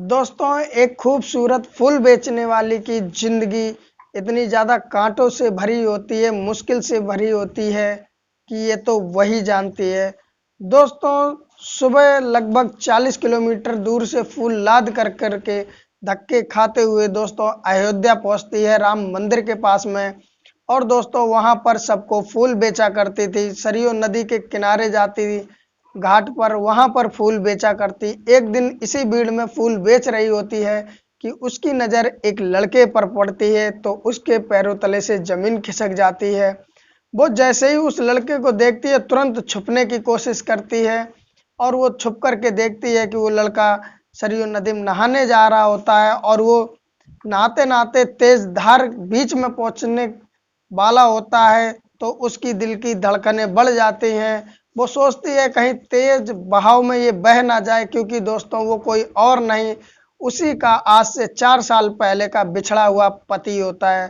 दोस्तों, एक खूबसूरत फूल बेचने वाली की ज़िंदगी इतनी ज़्यादा काँटों से भरी होती है, मुश्किल से भरी होती है कि ये तो वही जानती है। दोस्तों, सुबह लगभग 40 किलोमीटर दूर से फूल लाद कर के धक्के खाते हुए दोस्तों अयोध्या पहुँचती है राम मंदिर के पास में। और दोस्तों वहाँ पर सबको फूल बेचा करती थी, सरयू नदी के किनारे जाती थी घाट पर, वहां पर फूल बेचा करती। एक दिन इसी भीड़ में फूल बेच रही होती है कि उसकी नज़र एक लड़के पर पड़ती है, तो उसके पैरों तले से जमीन खिसक जाती है। वो जैसे ही उस लड़के को देखती है तुरंत छुपने की कोशिश करती है, और वो छुप करके देखती है कि वो लड़का सरयू नदी में नहाने जा रहा होता है, और वो नहाते नहाते तेज धार बीच में पहुंचने वाला होता है, तो उसकी दिल की धड़कनें बढ़ जाती हैं। वो सोचती है कहीं तेज बहाव में ये बह ना जाए, क्योंकि दोस्तों वो कोई और नहीं, उसी का आज से 4 साल पहले का बिछड़ा हुआ पति होता है।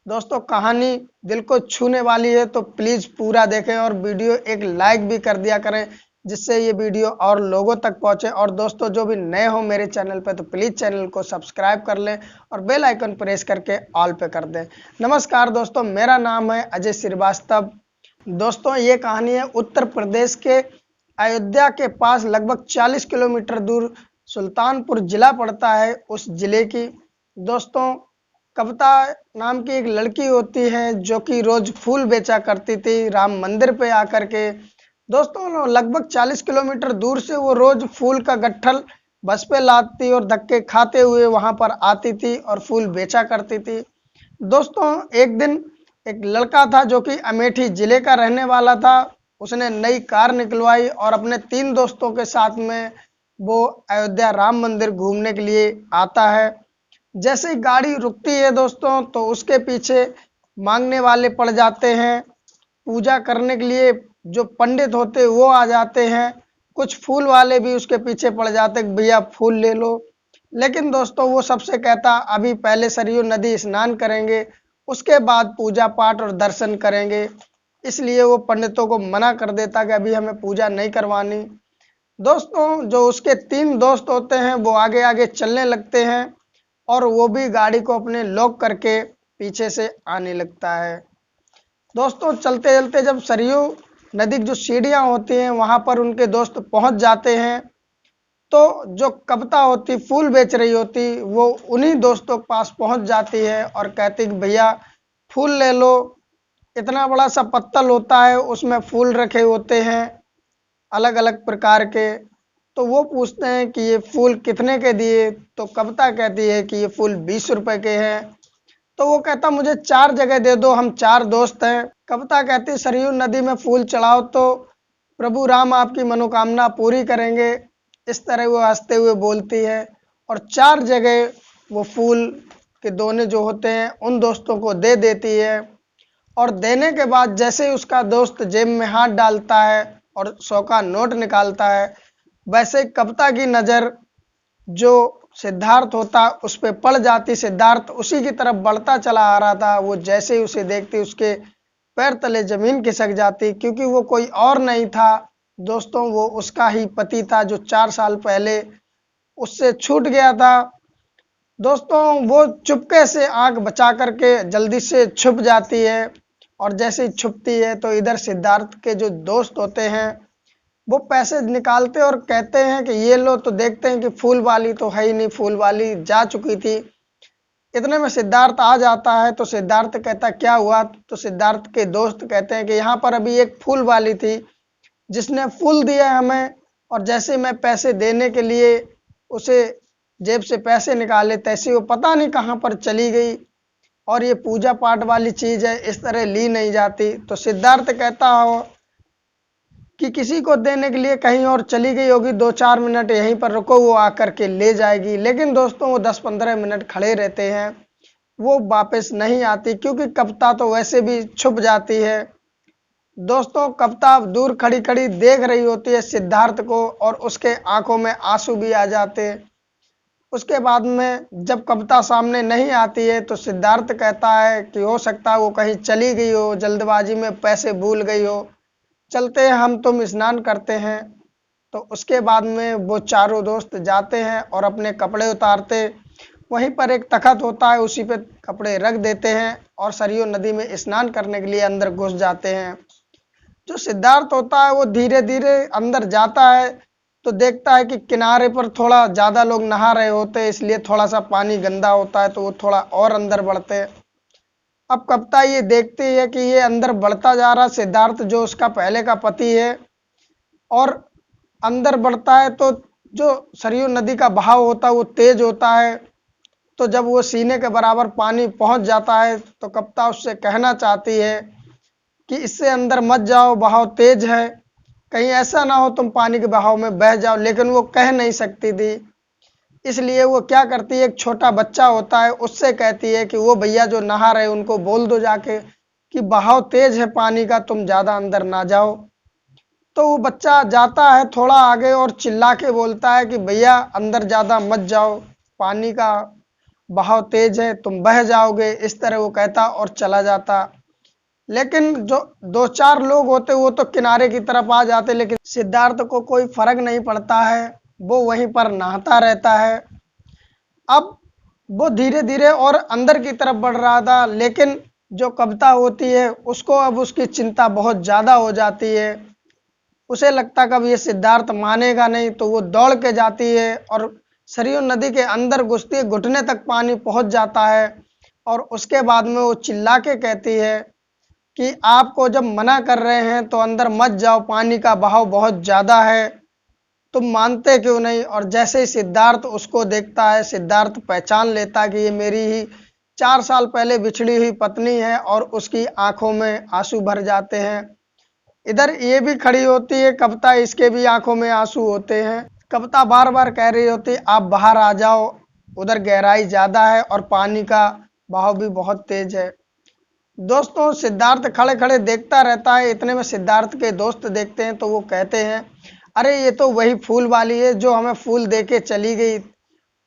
दोस्तों कहानी दिल को छूने वाली है, तो प्लीज़ पूरा देखें और वीडियो एक लाइक भी कर दिया करें, जिससे ये वीडियो और लोगों तक पहुंचे। और दोस्तों जो भी नए हो मेरे चैनल पे, तो प्लीज़ चैनल को सब्सक्राइब कर लें और बेल आइकन प्रेस करके ऑल पे कर दें। नमस्कार दोस्तों, मेरा नाम है अजय श्रीवास्तव। दोस्तों ये कहानी है उत्तर प्रदेश के अयोध्या के पास लगभग 40 किलोमीटर दूर सुल्तानपुर जिला पड़ता है, उस जिले की। दोस्तों कविता नाम की एक लड़की होती है जो कि रोज फूल बेचा करती थी राम मंदिर पे आकर के। दोस्तों लगभग 40 किलोमीटर दूर से वो रोज फूल का गट्ठल बस पे लाती और धक्के खाते हुए वहां पर आती थी और फूल बेचा करती थी। दोस्तों एक दिन एक लड़का था जो कि अमेठी जिले का रहने वाला था। उसने नई कार निकलवाई और अपने 3 दोस्तों के साथ में वो अयोध्या राम मंदिर घूमने के लिए आता है। जैसे ही गाड़ी रुकती है दोस्तों, तो उसके पीछे मांगने वाले पड़ जाते हैं, पूजा करने के लिए जो पंडित होते वो आ जाते हैं, कुछ फूल वाले भी उसके पीछे पड़ जाते हैं, भैया फूल ले लो। लेकिन दोस्तों वो सबसे कहता अभी पहले सरयू नदी स्नान करेंगे, उसके बाद पूजा पाठ और दर्शन करेंगे। इसलिए वो पंडितों को मना कर देता कि अभी हमें पूजा नहीं करवानी। दोस्तों जो उसके 3 दोस्त होते हैं वो आगे आगे चलने लगते हैं, और वो भी गाड़ी को अपने लॉक करके पीछे से आने लगता है। दोस्तों चलते चलते जब सरयू नदी की जो सीढ़ियाँ होती हैं वहाँ पर उनके दोस्त पहुँच जाते हैं, तो जो कविता होती फूल बेच रही होती वो उन्हीं दोस्तों के पास पहुँच जाती है और कहती कि भैया फूल ले लो। इतना बड़ा सा पत्तल होता है, उसमें फूल रखे होते हैं अलग अलग प्रकार के। तो वो पूछते हैं कि ये फूल कितने के दिए, तो कविता कहती है कि ये फूल 20 रुपए के हैं। तो वो कहता मुझे 4 जगह दे दो, हम 4 दोस्त हैं। कविता कहती सरयू नदी में फूल चढ़ाओ तो प्रभु राम आपकी मनोकामना पूरी करेंगे। इस तरह वो हंसते हुए बोलती है, और 4 जगह वो फूल के दोने जो होते हैं उन दोस्तों को दे देती है। और देने के बाद जैसे ही उसका दोस्त जेब में हाथ डालता है और 100 का नोट निकालता है, वैसे कविता की नज़र जो सिद्धार्थ होता उस पे पड़ जाती। सिद्धार्थ उसी की तरफ बढ़ता चला आ रहा था, वो जैसे ही उसे देखती उसके पैर तले जमीन खिसक जाती, क्योंकि वो कोई और नहीं था दोस्तों, वो उसका ही पति था जो 4 साल पहले उससे छूट गया था। दोस्तों वो चुपके से आंख बचा करके जल्दी से छुप जाती है, और जैसे ही छुपती है तो इधर सिद्धार्थ के जो दोस्त होते हैं वो पैसे निकालते और कहते हैं कि ये लो, तो देखते हैं कि फूल वाली तो है ही नहीं, फूल वाली जा चुकी थी। इतने में सिद्धार्थ आ जाता है, तो सिद्धार्थ कहता क्या हुआ, तो सिद्धार्थ के दोस्त कहते हैं कि यहाँ पर अभी एक फूल वाली थी जिसने फूल दिया हमें, और जैसे मैं पैसे देने के लिए उसे जेब से पैसे निकाले, तैसे वो पता नहीं कहाँ पर चली गई, और ये पूजा पाठ वाली चीज़ है, इस तरह ली नहीं जाती। तो सिद्धार्थ कहता हो कि किसी को देने के लिए कहीं और चली गई होगी, 2-4 मिनट यहीं पर रुको, वो आकर के ले जाएगी। लेकिन दोस्तों वो 10-15 मिनट खड़े रहते हैं, वो वापस नहीं आती, क्योंकि कविता तो वैसे भी छुप जाती है। दोस्तों कविता दूर खड़ी खड़ी देख रही होती है सिद्धार्थ को, और उसके आंखों में आंसू भी आ जाते। उसके बाद में जब कविता सामने नहीं आती है, तो सिद्धार्थ कहता है कि हो सकता है वो कहीं चली गई हो, जल्दबाजी में पैसे भूल गई हो, चलते हैं हम तुम स्नान करते हैं। तो उसके बाद में वो चारों दोस्त जाते हैं और अपने कपड़े उतारते, वहीं पर एक तखत होता है उसी पे कपड़े रख देते हैं और सरयू नदी में स्नान करने के लिए अंदर घुस जाते हैं। जो सिद्धार्थ होता है वो धीरे धीरे अंदर जाता है तो देखता है कि किनारे पर थोड़ा ज़्यादा लोग नहा रहे होते हैं, इसलिए थोड़ा सा पानी गंदा होता है तो वो थोड़ा और अंदर बढ़ते हैं। अब कविता ये देखती है कि ये अंदर बढ़ता जा रहा सिद्धार्थ जो उसका पहले का पति है और अंदर बढ़ता है तो जो सरयू नदी का बहाव होता है वो तेज होता है। तो जब वो सीने के बराबर पानी पहुंच जाता है तो कविता उससे कहना चाहती है कि इससे अंदर मत जाओ, बहाव तेज है, कहीं ऐसा ना हो तुम पानी के बहाव में बह जाओ, लेकिन वो कह नहीं सकती थी। इसलिए वो क्या करती है, एक छोटा बच्चा होता है उससे कहती है कि वो भैया जो नहा रहे उनको बोल दो जाके कि बहाव तेज है पानी का, तुम ज़्यादा अंदर ना जाओ। तो वो बच्चा जाता है थोड़ा आगे और चिल्ला के बोलता है कि भैया अंदर ज़्यादा मत जाओ, पानी का बहाव तेज है, तुम बह जाओगे। इस तरह वो कहता और चला जाता। लेकिन जो दो चार लोग होते वो तो किनारे की तरफ आ जाते, लेकिन सिद्धार्थ को कोई फर्क नहीं पड़ता है, वो वहीं पर नहाता रहता है। अब वो धीरे धीरे और अंदर की तरफ बढ़ रहा था, लेकिन जो कविता होती है उसको अब उसकी चिंता बहुत ज़्यादा हो जाती है। उसे लगता कब ये सिद्धार्थ मानेगा नहीं, तो वो दौड़ के जाती है और सरयू नदी के अंदर घुसती है, घुटने तक पानी पहुंच जाता है। और उसके बाद में वो चिल्ला के कहती है कि आपको जब मना कर रहे हैं तो अंदर मत जाओ, पानी का बहाव बहुत ज़्यादा है, तुम मानते क्यों नहीं। और जैसे ही सिद्धार्थ उसको देखता है, सिद्धार्थ पहचान लेता है कि ये मेरी ही 4 साल पहले बिछड़ी हुई पत्नी है और उसकी आंखों में आंसू भर जाते हैं। इधर ये भी खड़ी होती है कविता, इसके भी आंखों में आंसू होते हैं। कविता बार बार कह रही होती है आप बाहर आ जाओ, उधर गहराई ज़्यादा है और पानी का बहाव भी बहुत तेज है। दोस्तों सिद्धार्थ खड़े खड़े देखता रहता है। इतने में सिद्धार्थ के दोस्त देखते हैं तो वो कहते हैं अरे ये तो वही फूल वाली है जो हमें फूल दे के चली गई,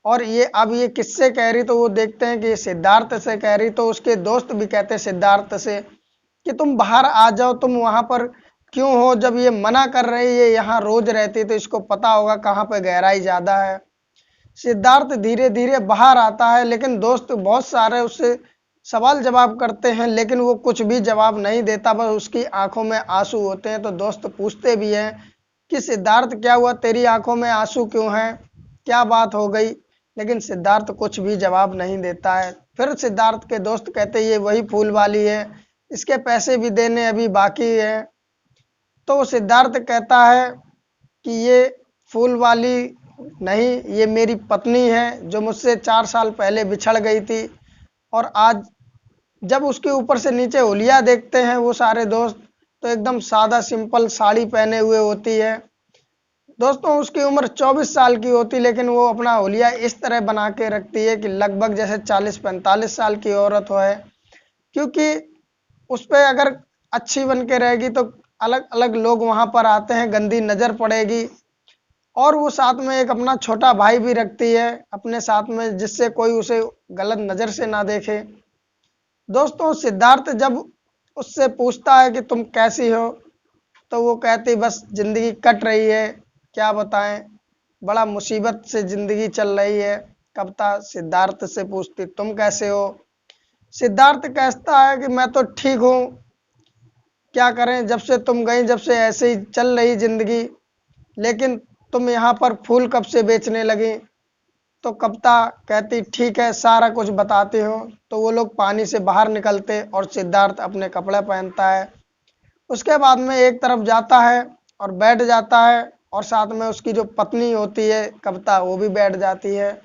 और ये अब ये किससे कह रही। तो वो देखते हैं कि ये सिद्धार्थ से कह रही। तो उसके दोस्त भी कहते हैं सिद्धार्थ से कि तुम बाहर आ जाओ, तुम वहां पर क्यों हो, जब ये मना कर रही है, यहाँ रोज रहती तो इसको पता होगा कहाँ पे गहराई ज्यादा है। सिद्धार्थ धीरे धीरे बाहर आता है, लेकिन दोस्त बहुत सारे उससे सवाल जवाब करते हैं, लेकिन वो कुछ भी जवाब नहीं देता, बस उसकी आंखों में आंसू होते हैं। तो दोस्त पूछते भी हैं कि सिद्धार्थ क्या हुआ, तेरी आंखों में आंसू क्यों हैं, क्या बात हो गई। लेकिन सिद्धार्थ कुछ भी जवाब नहीं देता है। फिर सिद्धार्थ के दोस्त कहते ये वही फूल वाली है, इसके पैसे भी देने अभी बाकी है। तो सिद्धार्थ कहता है कि ये फूल वाली नहीं, ये मेरी पत्नी है जो मुझसे 4 साल पहले बिछड़ गई थी। और आज जब उसके ऊपर से नीचे हुलिया देखते हैं वो सारे दोस्त, तो एकदम सादा सिंपल साड़ी पहने हुए होती है। दोस्तों उसकी उम्र 24 साल की होती, लेकिन वो अपना हुलिया इस तरह बना के रखती है कि लगभग जैसे 40-45 साल की औरत हो है, क्योंकि उस पर अगर अच्छी बन के रहेगी तो अलग अलग लोग वहां पर आते हैं, गंदी नजर पड़ेगी। और वो साथ में एक अपना छोटा भाई भी रखती है अपने साथ में, जिससे कोई उसे गलत नजर से ना देखे। दोस्तों सिद्धार्थ जब उससे पूछता है कि तुम कैसी हो, तो वो कहती बस जिंदगी कट रही है, क्या बताएं, बड़ा मुसीबत से जिंदगी चल रही है। कविता सिद्धार्थ से पूछती तुम कैसे हो। सिद्धार्थ कहता है कि मैं तो ठीक हूँ, क्या करें, जब से तुम गई जब से ऐसे ही चल रही जिंदगी, लेकिन तुम यहाँ पर फूल कब से बेचने लगी। तो कविता कहती ठीक है, सारा कुछ बताती हो। तो वो लोग पानी से बाहर निकलते और सिद्धार्थ अपने कपड़े पहनता है। उसके बाद में एक तरफ जाता है और बैठ जाता है, और साथ में उसकी जो पत्नी होती है कविता वो भी बैठ जाती है।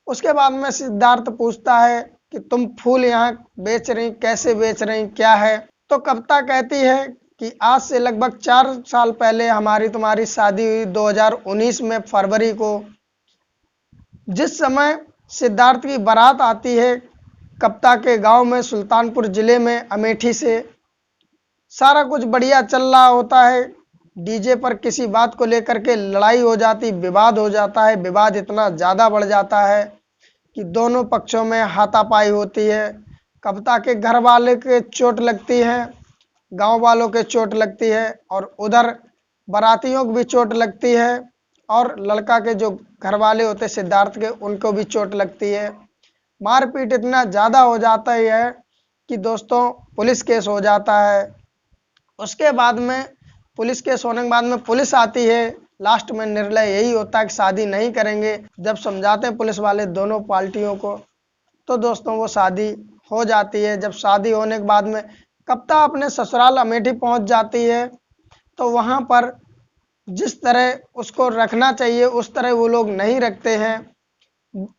उसके बाद में सिद्धार्थ पूछता है कि तुम फूल यहाँ बेच रही, कैसे बेच रही, क्या है। तो कविता कहती है कि आज से लगभग 4 साल पहले हमारी तुम्हारी शादी हुई 2019 में फरवरी को। जिस समय सिद्धार्थ की बारात आती है कविता के गांव में, सुल्तानपुर जिले में अमेठी से, सारा कुछ बढ़िया चल रहा होता है। डीजे पर किसी बात को लेकर के लड़ाई हो जाती, विवाद हो जाता है। विवाद इतना ज़्यादा बढ़ जाता है कि दोनों पक्षों में हाथापाई होती है। कविता के घर वाले के चोट लगती है, गांव वालों के चोट लगती है, और उधर बारातियों को भी चोट लगती है और लड़का के जो घर वाले होते सिद्धार्थ के उनको भी चोट लगती है। मारपीट इतना ज़्यादा हो जाता है कि दोस्तों पुलिस केस हो जाता है। उसके बाद में पुलिस केस होने के बाद में पुलिस आती है। लास्ट में निर्णय यही होता है कि शादी नहीं करेंगे। जब समझाते हैं पुलिस वाले दोनों पार्टियों को तो दोस्तों वो शादी हो जाती है। जब शादी होने के बाद में कप्तान अपने ससुराल अमेठी पहुंच जाती है तो वहां पर जिस तरह उसको रखना चाहिए उस तरह वो लोग नहीं रखते हैं।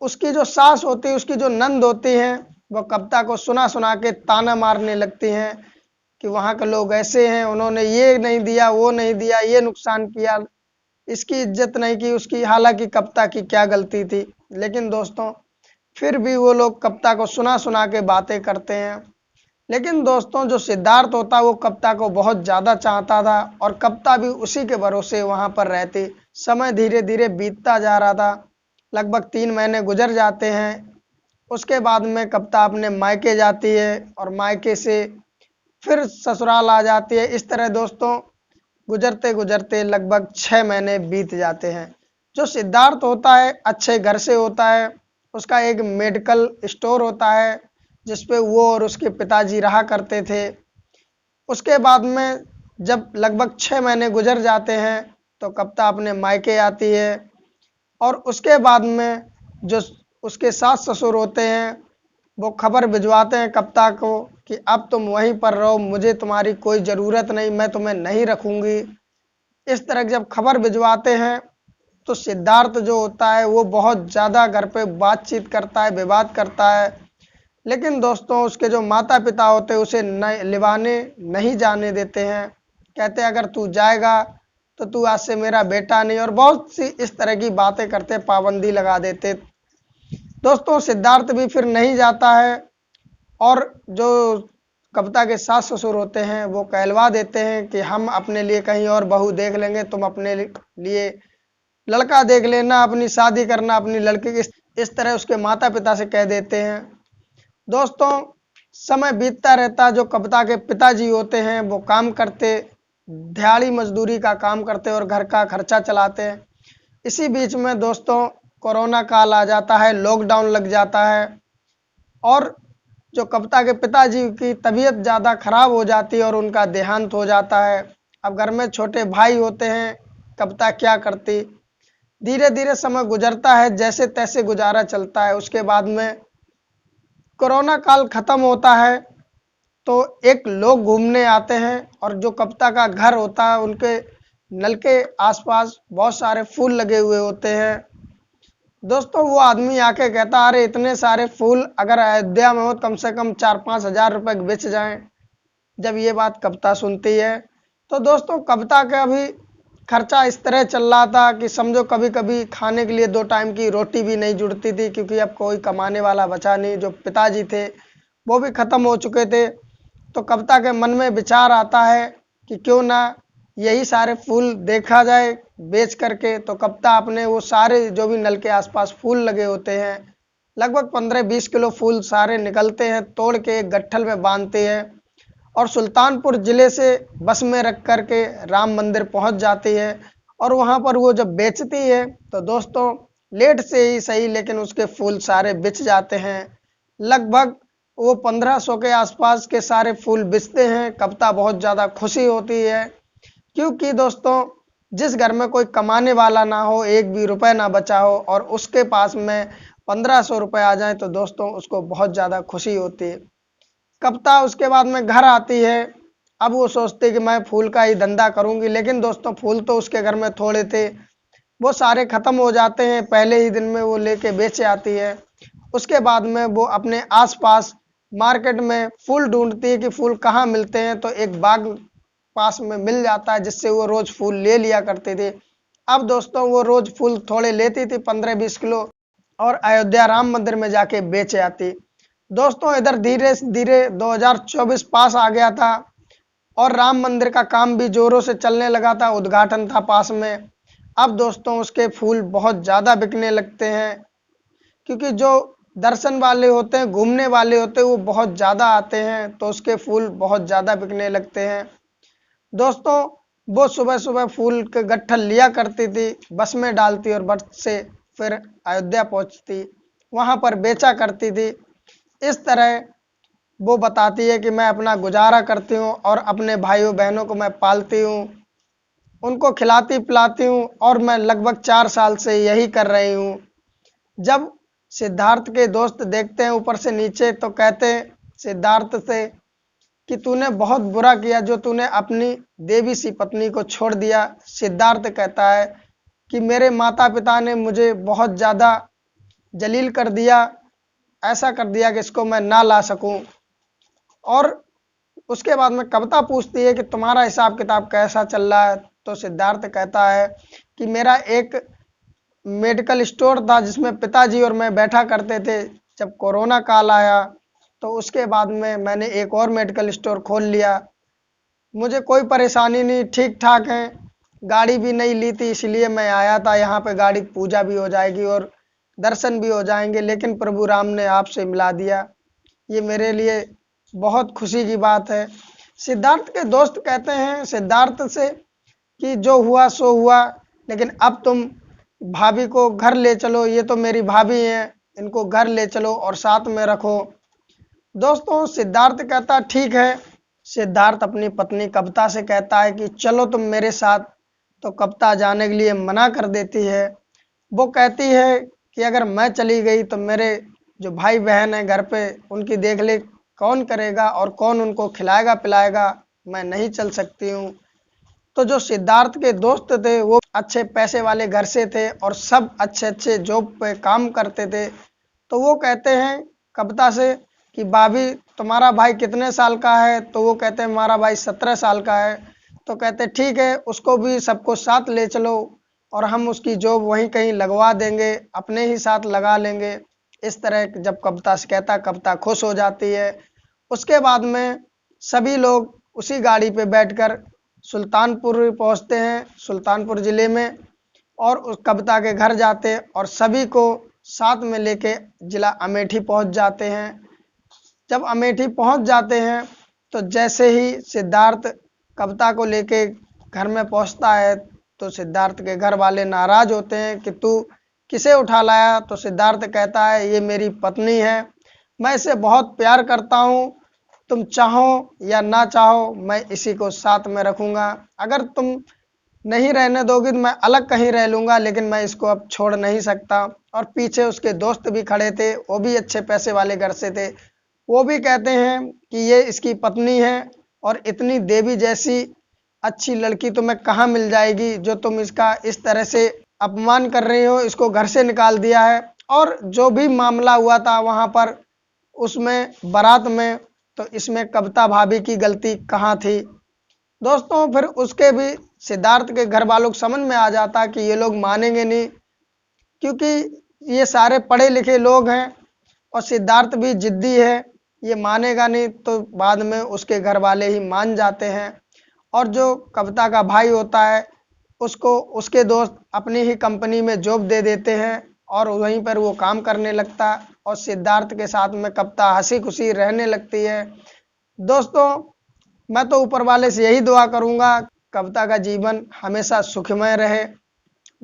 उसकी जो सास होती है, उसकी जो नंद होती है, वो कप्तान को सुना सुना के ताना मारने लगती हैं कि वहाँ के लोग ऐसे हैं, उन्होंने ये नहीं दिया, वो नहीं दिया, ये नुकसान किया, इसकी इज्जत नहीं की उसकी। हालांकि कप्तान की क्या गलती थी, लेकिन दोस्तों फिर भी वो लोग कप्तान को सुना सुना के बातें करते हैं। लेकिन दोस्तों जो सिद्धार्थ होता वो कप्तान को बहुत ज़्यादा चाहता था और कप्तान भी उसी के भरोसे वहाँ पर रहती। समय धीरे धीरे बीतता जा रहा था। लगभग 3 महीने गुजर जाते हैं। उसके बाद में कप्तान अपने मायके जाती है और मायके से फिर ससुराल आ जाती है। इस तरह दोस्तों गुजरते गुजरते लगभग 6 महीने बीत जाते हैं। जो सिद्धार्थ होता है अच्छे घर से होता है। उसका एक मेडिकल स्टोर होता है जिसपे वो और उसके पिताजी रहा करते थे। उसके बाद में जब लगभग 6 महीने गुजर जाते हैं तो कप्तान अपने मायके आती है और उसके बाद में जो उसके सास ससुर होते हैं वो खबर भिजवाते हैं कप्तान को कि अब तुम वहीं पर रहो, मुझे तुम्हारी कोई ज़रूरत नहीं, मैं तुम्हें नहीं रखूँगी। इस तरह जब खबर भिजवाते हैं तो सिद्धार्थ जो होता है वो बहुत ज़्यादा घर पे बातचीत करता है, विवाद करता है। लेकिन दोस्तों उसके जो माता पिता होते हैं उसे लिवाने नहीं जाने देते हैं। कहते अगर तू जाएगा तो तू आज से मेरा बेटा नहीं, और बहुत सी इस तरह की बातें करते, पाबंदी लगा देते। दोस्तों सिद्धार्थ भी फिर नहीं जाता है और जो कप्तान के सास ससुर होते हैं वो कहलवा देते हैं कि हम अपने लिए कहीं और बहू देख लेंगे, तुम अपने लिए लड़का देख लेना, अपनी शादी करना अपनी लड़की की। इस तरह उसके माता पिता से कह देते हैं। दोस्तों समय बीतता रहता, जो कप्तान के पिताजी होते हैं वो काम करते, दिहाड़ी मजदूरी का काम करते और घर का खर्चा चलाते हैं। इसी बीच में दोस्तों कोरोना काल आ जाता है, लॉकडाउन लग जाता है और जो कप्तान के पिताजी की तबीयत ज़्यादा खराब हो जाती है और उनका देहांत हो जाता है। अब घर में छोटे भाई होते हैं, कप्तान क्या करती। धीरे धीरे समय गुजरता है, जैसे तैसे गुजारा चलता है। उसके बाद में कोरोना काल खत्म होता है तो एक लोग घूमने आते हैं और जो कप्तान का घर होता है उनके नल के आसपास बहुत सारे फूल लगे हुए होते हैं। दोस्तों वो आदमी आके कहता अरे इतने सारे फूल अगर अयोध्या में हो कम से कम 4-5 हज़ार रुपए बेच जाएं। जब ये बात कप्तान सुनती है तो दोस्तों कप्तान का भी खर्चा इस तरह चल रहा था कि समझो कभी कभी खाने के लिए 2 टाइम की रोटी भी नहीं जुड़ती थी, क्योंकि अब कोई कमाने वाला बचा नहीं। जो पिताजी थे वो भी ख़त्म हो चुके थे। तो कप्तान के मन में विचार आता है कि क्यों ना यही सारे फूल देखा जाए बेच करके। तो कप्तान अपने वो सारे जो भी नल के आसपास फूल लगे होते हैं, लगभग 15-20 किलो फूल सारे निकलते हैं, तोड़ के एक गट्ठल में बांधते हैं और सुल्तानपुर ज़िले से बस में रख कर के राम मंदिर पहुंच जाती है। और वहां पर वो जब बेचती है तो दोस्तों लेट से ही सही लेकिन उसके फूल सारे बिच जाते हैं। लगभग वो 1500 के आसपास के सारे फूल बिचते हैं। कप्तान बहुत ज़्यादा खुशी होती है, क्योंकि दोस्तों जिस घर में कोई कमाने वाला ना हो, एक भी रुपए ना बचा हो और उसके पास में 1500 रुपये आ जाए तो दोस्तों उसको बहुत ज़्यादा खुशी होती है। कप्तान उसके बाद में घर आती है। अब वो सोचती है कि मैं फूल का ही धंधा करूंगी, लेकिन दोस्तों फूल तो उसके घर में थोड़े थे, वो सारे ख़त्म हो जाते हैं। पहले ही दिन में वो लेके बेचे आती है। उसके बाद में वो अपने आसपास मार्केट में फूल ढूंढती है कि फूल कहाँ मिलते हैं, तो एक बाग पास में मिल जाता है जिससे वो रोज़ फूल ले लिया करते थे। अब दोस्तों वो रोज़ फूल थोड़े लेती थी 15-20 किलो और अयोध्या राम मंदिर में जाके बेचे आती। दोस्तों इधर धीरे धीरे 2024 पास आ गया था और राम मंदिर का काम भी जोरों से चलने लगा था, उद्घाटन था पास में। अब दोस्तों उसके फूल बहुत ज़्यादा बिकने लगते हैं, क्योंकि जो दर्शन वाले होते हैं, घूमने वाले होते हैं, वो बहुत ज़्यादा आते हैं तो उसके फूल बहुत ज़्यादा बिकने लगते हैं। दोस्तों वो सुबह सुबह फूल के गट्ठल लिया करती थी, बस में डालती और बस से फिर अयोध्या पहुंचती, वहां पर बेचा करती थी। इस तरह वो बताती है कि मैं अपना गुजारा करती हूँ और अपने भाइयों बहनों को मैं पालती हूँ, उनको खिलाती पिलाती हूँ और मैं लगभग 4 साल से यही कर रही हूँ। जब सिद्धार्थ के दोस्त देखते हैं ऊपर से नीचे तो कहते हैं सिद्धार्थ से कि तूने बहुत बुरा किया जो तूने अपनी देवी सी पत्नी को छोड़ दिया। सिद्धार्थ कहता है कि मेरे माता पिता ने मुझे बहुत ज़्यादा जलील कर दिया, ऐसा कर दिया कि इसको मैं ना ला सकूं। और उसके बाद में कविता पूछती है कि तुम्हारा हिसाब किताब कैसा चल रहा है, तो सिद्धार्थ कहता है कि मेरा एक मेडिकल स्टोर था जिसमें पिताजी और मैं बैठा करते थे। जब कोरोना काल आया तो उसके बाद में मैंने एक और मेडिकल स्टोर खोल लिया। मुझे कोई परेशानी नहीं, ठीक ठाक है। गाड़ी भी नहीं ली थी इसलिए मैं आया था यहाँ पे, गाड़ी पूजा भी हो जाएगी और दर्शन भी हो जाएंगे, लेकिन प्रभु राम ने आपसे मिला दिया, ये मेरे लिए बहुत खुशी की बात है। सिद्धार्थ के दोस्त कहते हैं सिद्धार्थ से कि जो हुआ सो हुआ, लेकिन अब तुम भाभी को घर ले चलो, ये तो मेरी भाभी हैं, इनको घर ले चलो और साथ में रखो। दोस्तों सिद्धार्थ कहता ठीक है। सिद्धार्थ अपनी पत्नी कविता से कहता है कि चलो तुम मेरे साथ, तो कविता जाने के लिए मना कर देती है। वो कहती है कि अगर मैं चली गई तो मेरे जो भाई बहन हैं घर पे, उनकी देखरेख कौन करेगा और कौन उनको खिलाएगा पिलाएगा, मैं नहीं चल सकती हूँ। तो जो सिद्धार्थ के दोस्त थे वो अच्छे पैसे वाले घर से थे और सब अच्छे अच्छे जॉब पे काम करते थे। तो वो कहते हैं कविता से कि भाभी तुम्हारा भाई कितने साल का है, तो वो कहते हैं हमारा भाई 17 साल का है। तो कहते ठीक है, उसको भी सबको साथ ले चलो और हम उसकी जॉब वहीं कहीं लगवा देंगे, अपने ही साथ लगा लेंगे। इस तरह जब कविता से कहता, कविता खुश हो जाती है। उसके बाद में सभी लोग उसी गाड़ी पे बैठकर सुल्तानपुर पहुंचते हैं, सुल्तानपुर ज़िले में, और उस कविता के घर जाते और सभी को साथ में लेके जिला अमेठी पहुंच जाते हैं। जब अमेठी पहुंच जाते हैं तो जैसे ही सिद्धार्थ कविता को लेके घर में पहुंचता है तो सिद्धार्थ के घर वाले नाराज होते हैं कि तू किसे उठा लाया। तो सिद्धार्थ कहता है ये मेरी पत्नी है, मैं इसे बहुत प्यार करता हूँ, तुम चाहो या ना चाहो मैं इसी को साथ में रखूँगा, अगर तुम नहीं रहने दोगी तो मैं अलग कहीं रह लूँगा, लेकिन मैं इसको अब छोड़ नहीं सकता। और पीछे उसके दोस्त भी खड़े थे, वो भी अच्छे पैसे वाले घर से थे, वो भी कहते हैं कि ये इसकी पत्नी है और इतनी देवी जैसी अच्छी लड़की तुम्हें कहाँ मिल जाएगी जो तुम इसका इस तरह से अपमान कर रही हो, इसको घर से निकाल दिया है। और जो भी मामला हुआ था वहाँ पर उसमें बारात में, तो इसमें कविता भाभी की गलती कहाँ थी। दोस्तों फिर उसके भी सिद्धार्थ के घर वालों को समझ में आ जाता कि ये लोग मानेंगे नहीं, क्योंकि ये सारे पढ़े लिखे लोग हैं और सिद्धार्थ भी जिद्दी है, ये मानेगा नहीं। तो बाद में उसके घर वाले ही मान जाते हैं और जो कविता का भाई होता है उसको उसके दोस्त अपनी ही कंपनी में जॉब दे देते हैं और वहीं पर वो काम करने लगता है और सिद्धार्थ के साथ में कविता हंसी खुशी रहने लगती है। दोस्तों मैं तो ऊपर वाले से यही दुआ करूँगा कविता का जीवन हमेशा सुखमय रहे।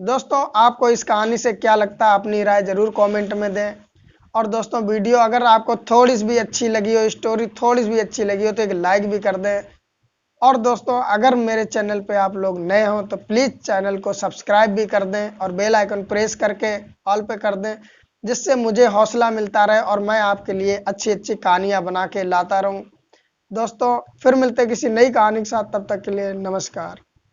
दोस्तों आपको इस कहानी से क्या लगता है, अपनी राय ज़रूर कमेंट में दें। और दोस्तों वीडियो अगर आपको थोड़ी सी भी अच्छी लगी हो, स्टोरी थोड़ी सी भी अच्छी लगी हो, तो एक लाइक भी कर दें। और दोस्तों अगर मेरे चैनल पे आप लोग नए हो तो प्लीज़ चैनल को सब्सक्राइब भी कर दें और बेल आइकन प्रेस करके ऑल पे कर दें, जिससे मुझे हौसला मिलता रहे और मैं आपके लिए अच्छी अच्छी कहानियाँ बना के लाता रहूँ। दोस्तों फिर मिलते किसी नई कहानी के साथ, तब तक के लिए नमस्कार।